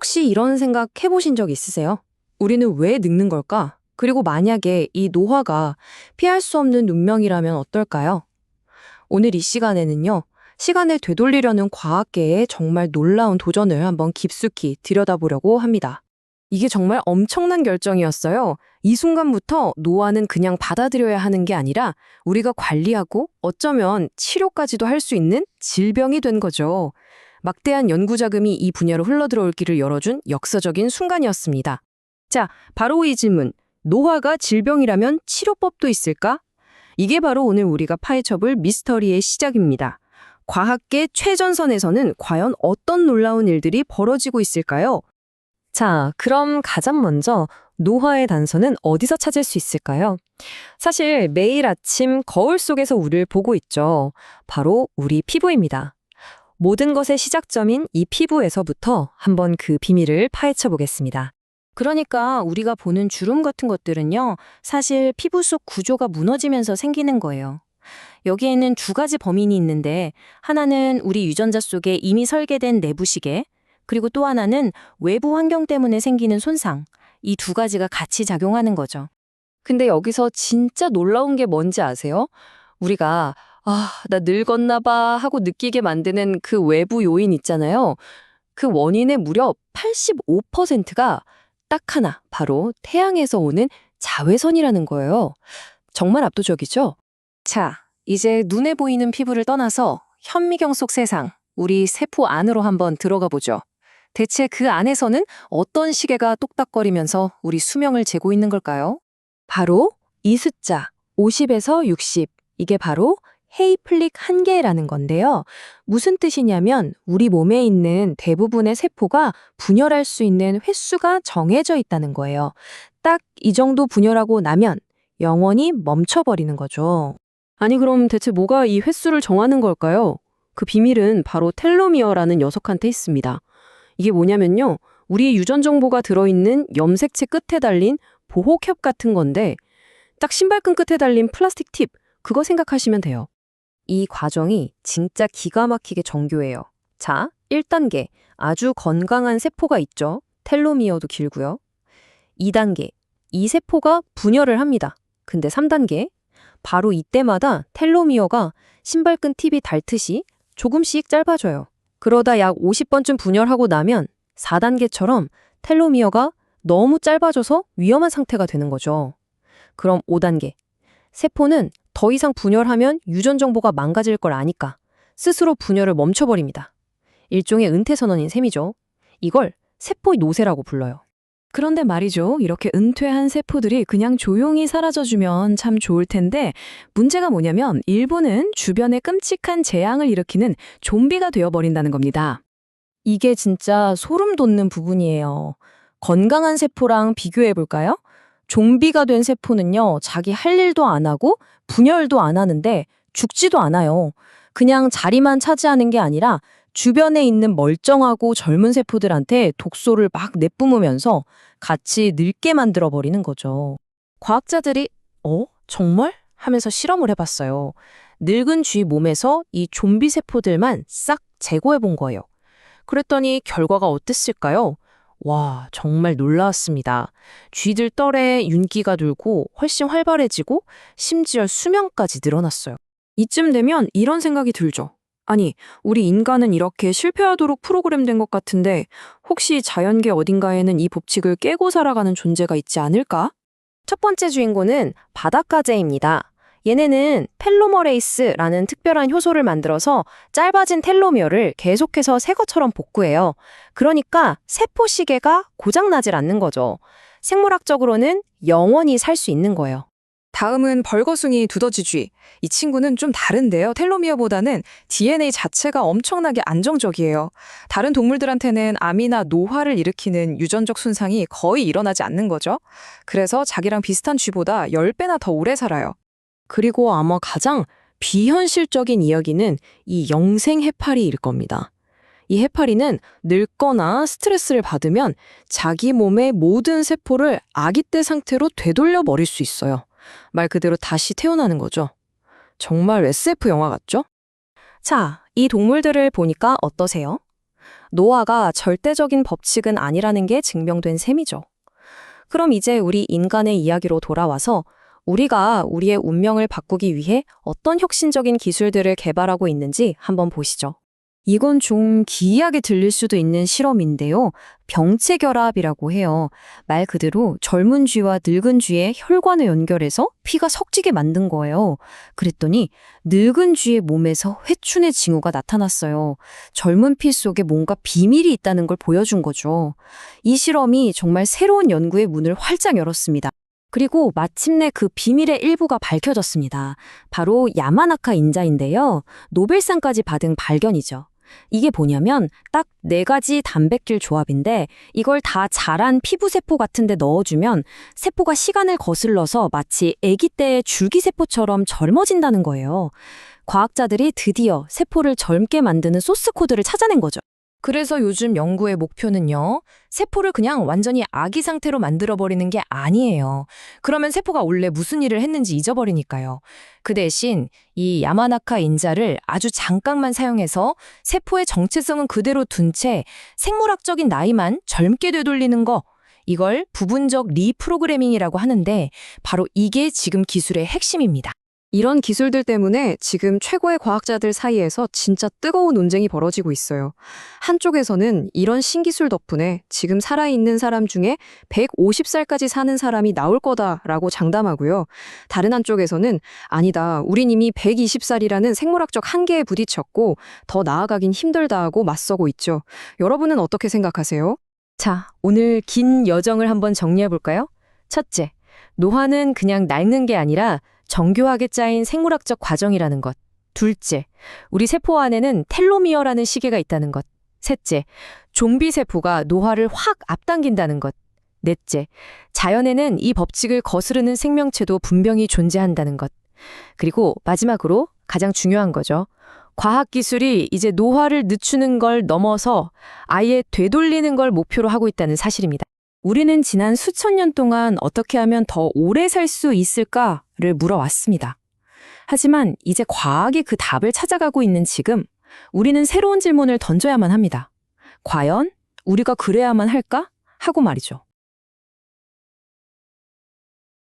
혹시 이런 생각 해보신 적 있으세요? 우리는 왜 늙는 걸까? 그리고 만약에 이 노화가 피할 수 없는 운명이라면 어떨까요? 오늘 이 시간에는요, 시간을 되돌리려는 과학계의 정말 놀라운 도전을 한번 깊숙이 들여다보려고 합니다. 이게 정말 엄청난 결정이었어요. 이 순간부터 노화는 그냥 받아들여야 하는 게 아니라 우리가 관리하고 어쩌면 치료까지도 할 수 있는 질병이 된 거죠. 막대한 연구 자금이 이 분야로 흘러들어올 길을 열어준 역사적인 순간이었습니다. 자, 바로 이 질문. 노화가 질병이라면 치료법도 있을까? 이게 바로 오늘 우리가 파헤쳐볼 미스터리의 시작입니다. 과학계 최전선에서는 과연 어떤 놀라운 일들이 벌어지고 있을까요? 자, 그럼 가장 먼저 노화의 단서는 어디서 찾을 수 있을까요? 사실 매일 아침 거울 속에서 우리를 보고 있죠. 바로 우리 피부입니다. 모든 것의 시작점인 이 피부에서부터 한번 그 비밀을 파헤쳐 보겠습니다. 그러니까 우리가 보는 주름 같은 것들은요, 사실 피부 속 구조가 무너지면서 생기는 거예요. 여기에는 두 가지 범인이 있는데, 하나는 우리 유전자 속에 이미 설계된 내부 시계, 그리고 또 하나는 외부 환경 때문에 생기는 손상. 이 두 가지가 같이 작용하는 거죠. 근데 여기서 진짜 놀라운 게 뭔지 아세요? 우리가 나 늙었나 봐 하고 느끼게 만드는 그 외부 요인 있잖아요. 그 원인의 무려 85%가 딱 하나, 바로 태양에서 오는 자외선이라는 거예요. 정말 압도적이죠? 자, 이제 눈에 보이는 피부를 떠나서 현미경 속 세상, 우리 세포 안으로 한번 들어가 보죠. 대체 그 안에서는 어떤 시계가 똑딱거리면서 우리 수명을 재고 있는 걸까요? 바로 이 숫자, 50에서 60. 이게 바로 헤이플릭 한계라는 건데요. 무슨 뜻이냐면 우리 몸에 있는 대부분의 세포가 분열할 수 있는 횟수가 정해져 있다는 거예요. 딱 이 정도 분열하고 나면 영원히 멈춰버리는 거죠. 아니 그럼 대체 뭐가 이 횟수를 정하는 걸까요? 그 비밀은 바로 텔로미어라는 녀석한테 있습니다. 이게 뭐냐면요. 우리 유전 정보가 들어있는 염색체 끝에 달린 보호캡 같은 건데 딱 신발끈 끝에 달린 플라스틱 팁, 그거 생각하시면 돼요. 이 과정이 진짜 기가 막히게 정교해요. 자, 1단계, 아주 건강한 세포가 있죠. 텔로미어도 길고요. 2단계, 이 세포가 분열을 합니다. 근데 3단계, 바로 이때마다 텔로미어가 신발끈 팁이 닳듯이 조금씩 짧아져요. 그러다 약 50번쯤 분열하고 나면 4단계처럼 텔로미어가 너무 짧아져서 위험한 상태가 되는 거죠. 그럼 5단계. 세포는 더 이상 분열하면 유전 정보가 망가질 걸 아니까 스스로 분열을 멈춰버립니다. 일종의 은퇴 선언인 셈이죠. 이걸 세포 노쇠라고 불러요. 그런데 말이죠. 이렇게 은퇴한 세포들이 그냥 조용히 사라져주면 참 좋을 텐데 문제가 뭐냐면 일부는 주변에 끔찍한 재앙을 일으키는 좀비가 되어버린다는 겁니다. 이게 진짜 소름 돋는 부분이에요. 건강한 세포랑 비교해볼까요? 좀비가 된 세포는요, 자기 할 일도 안 하고 분열도 안 하는데 죽지도 않아요. 그냥 자리만 차지하는 게 아니라 주변에 있는 멀쩡하고 젊은 세포들한테 독소를 막 내뿜으면서 같이 늙게 만들어버리는 거죠. 과학자들이 정말? 하면서 실험을 해봤어요. 늙은 쥐 몸에서 이 좀비 세포들만 싹 제거해본 거예요. 그랬더니 결과가 어땠을까요? 와, 정말 놀라웠습니다. 쥐들 털에 윤기가 돌고 훨씬 활발해지고 심지어 수명까지 늘어났어요. 이쯤 되면 이런 생각이 들죠. 아니, 우리 인간은 이렇게 실패하도록 프로그램된 것 같은데 혹시 자연계 어딘가에는 이 법칙을 깨고 살아가는 존재가 있지 않을까? 첫 번째 주인공은 바닷가재입니다. 얘네는 텔로머레이스라는 특별한 효소를 만들어서 짧아진 텔로미어를 계속해서 새 것처럼 복구해요. 그러니까 세포 시계가 고장나질 않는 거죠. 생물학적으로는 영원히 살 수 있는 거예요. 다음은 벌거숭이 두더지쥐. 이 친구는 좀 다른데요. 텔로미어보다는 DNA 자체가 엄청나게 안정적이에요. 다른 동물들한테는 암이나 노화를 일으키는 유전적 손상이 거의 일어나지 않는 거죠. 그래서 자기랑 비슷한 쥐보다 10배나 더 오래 살아요. 그리고 아마 가장 비현실적인 이야기는 이 영생 해파리일 겁니다. 이 해파리는 늙거나 스트레스를 받으면 자기 몸의 모든 세포를 아기 때 상태로 되돌려 버릴 수 있어요. 말 그대로 다시 태어나는 거죠. 정말 SF 영화 같죠? 자, 이 동물들을 보니까 어떠세요? 노화가 절대적인 법칙은 아니라는 게 증명된 셈이죠. 그럼 이제 우리 인간의 이야기로 돌아와서 우리가 우리의 운명을 바꾸기 위해 어떤 혁신적인 기술들을 개발하고 있는지 한번 보시죠. 이건 좀 기이하게 들릴 수도 있는 실험인데요. 병체 결합이라고 해요. 말 그대로 젊은 쥐와 늙은 쥐의 혈관을 연결해서 피가 섞이게 만든 거예요. 그랬더니 늙은 쥐의 몸에서 회춘의 징후가 나타났어요. 젊은 피 속에 뭔가 비밀이 있다는 걸 보여준 거죠. 이 실험이 정말 새로운 연구의 문을 활짝 열었습니다. 그리고 마침내 그 비밀의 일부가 밝혀졌습니다. 바로 야마나카 인자인데요. 노벨상까지 받은 발견이죠. 이게 뭐냐면 딱 4가지 단백질 조합인데 이걸 다 자란 피부세포 같은 데 넣어주면 세포가 시간을 거슬러서 마치 아기 때의 줄기세포처럼 젊어진다는 거예요. 과학자들이 드디어 세포를 젊게 만드는 소스 코드를 찾아낸 거죠. 그래서 요즘 연구의 목표는요, 세포를 그냥 완전히 아기 상태로 만들어버리는 게 아니에요. 그러면 세포가 원래 무슨 일을 했는지 잊어버리니까요. 그 대신 이 야마나카 인자를 아주 잠깐만 사용해서 세포의 정체성은 그대로 둔 채 생물학적인 나이만 젊게 되돌리는 거, 이걸 부분적 리프로그래밍이라고 하는데 바로 이게 지금 기술의 핵심입니다. 이런 기술들 때문에 지금 최고의 과학자들 사이에서 진짜 뜨거운 논쟁이 벌어지고 있어요. 한쪽에서는 이런 신기술 덕분에 지금 살아있는 사람 중에 150살까지 사는 사람이 나올 거다라고 장담하고요. 다른 한쪽에서는 아니다, 우린 이미 120살이라는 생물학적 한계에 부딪혔고 더 나아가긴 힘들다 하고 맞서고 있죠. 여러분은 어떻게 생각하세요? 자, 오늘 긴 여정을 한번 정리해볼까요? 첫째, 노화는 그냥 낡는 게 아니라 정교하게 짜인 생물학적 과정이라는 것. 둘째, 우리 세포 안에는 텔로미어라는 시계가 있다는 것. 셋째, 좀비 세포가 노화를 확 앞당긴다는 것. 넷째, 자연에는 이 법칙을 거스르는 생명체도 분명히 존재한다는 것. 그리고 마지막으로 가장 중요한 거죠. 과학기술이 이제 노화를 늦추는 걸 넘어서 아예 되돌리는 걸 목표로 하고 있다는 사실입니다. 우리는 지난 수천 년 동안 어떻게 하면 더 오래 살 수 있을까를 물어왔습니다. 하지만 이제 과학이 그 답을 찾아가고 있는 지금 우리는 새로운 질문을 던져야만 합니다. 과연 우리가 그래야만 할까? 하고 말이죠.